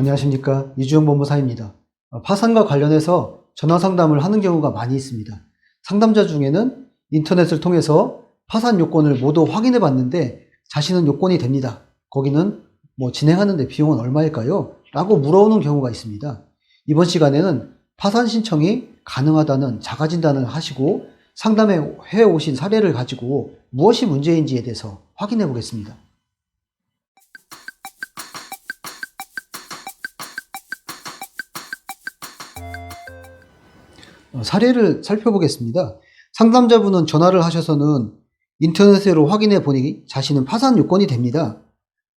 안녕하십니까. 이주영 법무사입니다. 파산과 관련해서 전화 상담을 하는 경우가 많이 있습니다. 상담자 중에는 인터넷을 통해서 파산 요건을 모두 확인해 봤는데 자신은 요건이 됩니다. 거기는 진행하는데 비용은 얼마일까요? 라고 물어오는 경우가 있습니다. 이번 시간에는 파산 신청이 가능하다는 자가진단을 하시고 상담해 오신 사례를 가지고 무엇이 문제인지에 대해서 확인해 보겠습니다. 사례를 살펴보겠습니다. 상담자분은 전화를 하셔서는 인터넷으로 확인해 보니 자신은 파산 요건이 됩니다.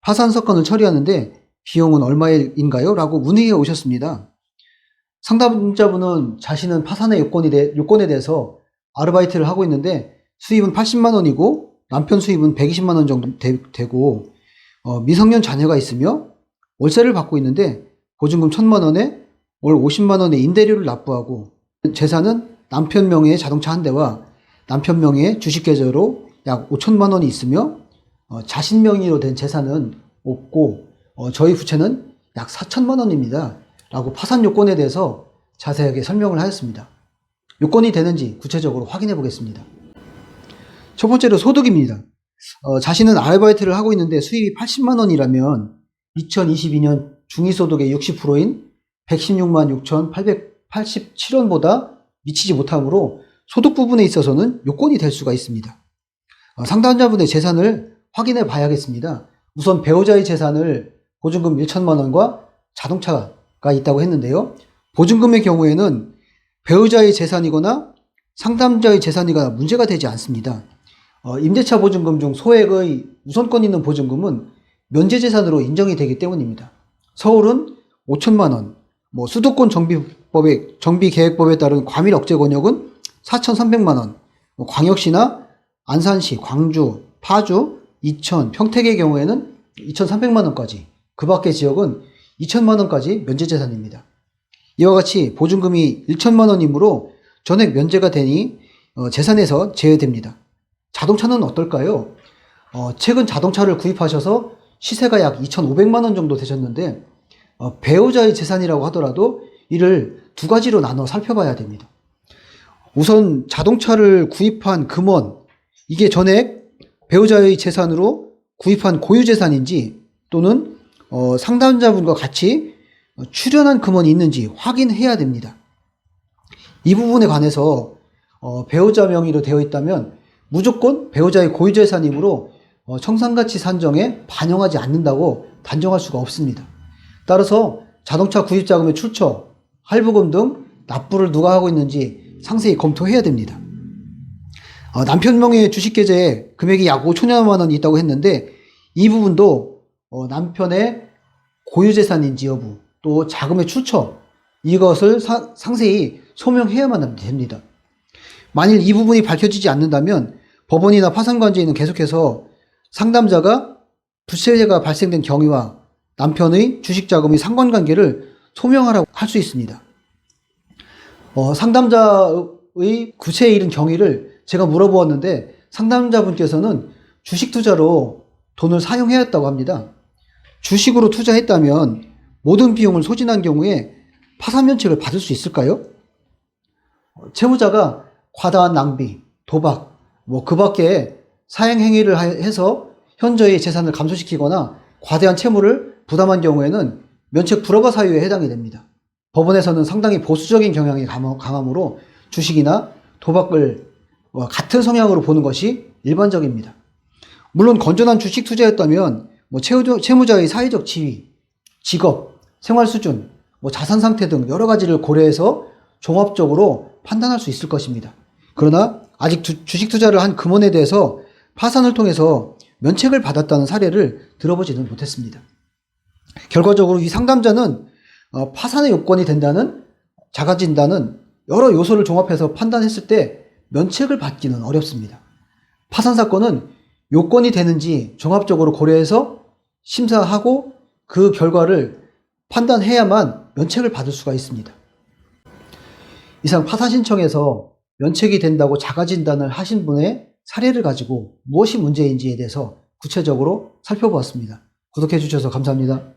파산 사건을 처리하는데 비용은 얼마인가요? 라고 문의해 오셨습니다. 상담자분은 자신은 파산의 요건에 대해서 아르바이트를 하고 있는데 수입은 80만 원이고 남편 수입은 120만 원 정도 되고 미성년 자녀가 있으며 월세를 받고 있는데 보증금 1,000만 원에 월 50만 원의 임대료를 납부하고 재산은 남편 명의의 자동차 한 대와 남편 명의의 주식 계좌로 약 5천만 원이 있으며 자신 명의로 된 재산은 없고 저희 부채는 약 4천만 원입니다. 라고 파산 요건에 대해서 자세하게 설명을 하였습니다. 요건이 되는지 구체적으로 확인해 보겠습니다. 첫 번째로 소득입니다. 자신은 아르바이트를 하고 있는데 수입이 80만 원이라면 2022년 중위소득의 60%인 116만 6,887원보다 미치지 못하므로 소득 부분에 있어서는 요건이 될 수가 있습니다. 상담자분의 재산을 확인해 봐야겠습니다. 우선 배우자의 재산을 보증금 1천만 원과 자동차가 있다고 했는데요. 보증금의 경우에는 배우자의 재산이거나 상담자의 재산이거나 문제가 되지 않습니다. 임대차 보증금 중 소액의 우선권 있는 보증금은 면제재산으로 인정이 되기 때문입니다. 서울은 5천만 원, 수도권 정비계획법에 따른 과밀 억제 권역은 4,300만 원, 광역시나 안산시, 광주, 파주, 이천, 평택의 경우에는 2,300만 원까지, 그 밖의 지역은 2천만 원까지 면제재산입니다. 이와 같이 보증금이 1천만 원이므로 전액 면제가 되니 재산에서 제외됩니다. 자동차는 어떨까요? 최근 자동차를 구입하셔서 시세가 약 2,500만 원 정도 되셨는데 배우자의 재산이라고 하더라도 이를 두 가지로 나눠 살펴봐야 됩니다. 우선 자동차를 구입한 금원, 이게 전액 배우자의 재산으로 구입한 고유재산인지 또는 상담자분과 같이 출연한 금원이 있는지 확인해야 됩니다. 이 부분에 관해서 배우자 명의로 되어 있다면 무조건 배우자의 고유재산이므로 청산가치 산정에 반영하지 않는다고 단정할 수가 없습니다. 따라서 자동차 구입자금의 출처, 할부금 등 납부를 누가 하고 있는지 상세히 검토해야 됩니다. 남편 명의의 주식계좌에 금액이 약 5천여만 원이 있다고 했는데 이 부분도 남편의 고유재산인지 여부, 또 자금의 출처, 이것을 상세히 소명해야만 됩니다. 만일 이 부분이 밝혀지지 않는다면 법원이나 파산관제인은 계속해서 상담자가 부채가 발생된 경위와 남편의 주식자금의 상관관계를 소명하라고 할 수 있습니다. 상담자의 구체에 이른 경위를 제가 물어보았는데 상담자분께서는 주식 투자로 돈을 사용해야 했다고 합니다. 주식으로 투자했다면 모든 비용을 소진한 경우에 파산면책을 받을 수 있을까요? 채무자가 과다한 낭비, 도박, 그 밖에 사행행위를 해서 현저히 재산을 감소시키거나 과대한 채무를 부담한 경우에는 면책 불허가 사유에 해당이 됩니다. 법원에서는 상당히 보수적인 경향이 강하므로 주식이나 도박을 같은 성향으로 보는 것이 일반적입니다. 물론 건전한 주식 투자였다면 채무자의 사회적 지위, 직업, 생활 수준, 자산 상태 등 여러 가지를 고려해서 종합적으로 판단할 수 있을 것입니다. 그러나 아직 주식 투자를 한 금원에 대해서 파산을 통해서 면책을 받았다는 사례를 들어보지는 못했습니다. 결과적으로 이 상담자는 파산의 요건이 된다는 자가진단은 여러 요소를 종합해서 판단했을 때 면책을 받기는 어렵습니다. 파산 사건은 요건이 되는지 종합적으로 고려해서 심사하고 그 결과를 판단해야만 면책을 받을 수가 있습니다. 이상 파산 신청에서 면책이 된다고 자가진단을 하신 분의 사례를 가지고 무엇이 문제인지에 대해서 구체적으로 살펴보았습니다. 구독해 주셔서 감사합니다.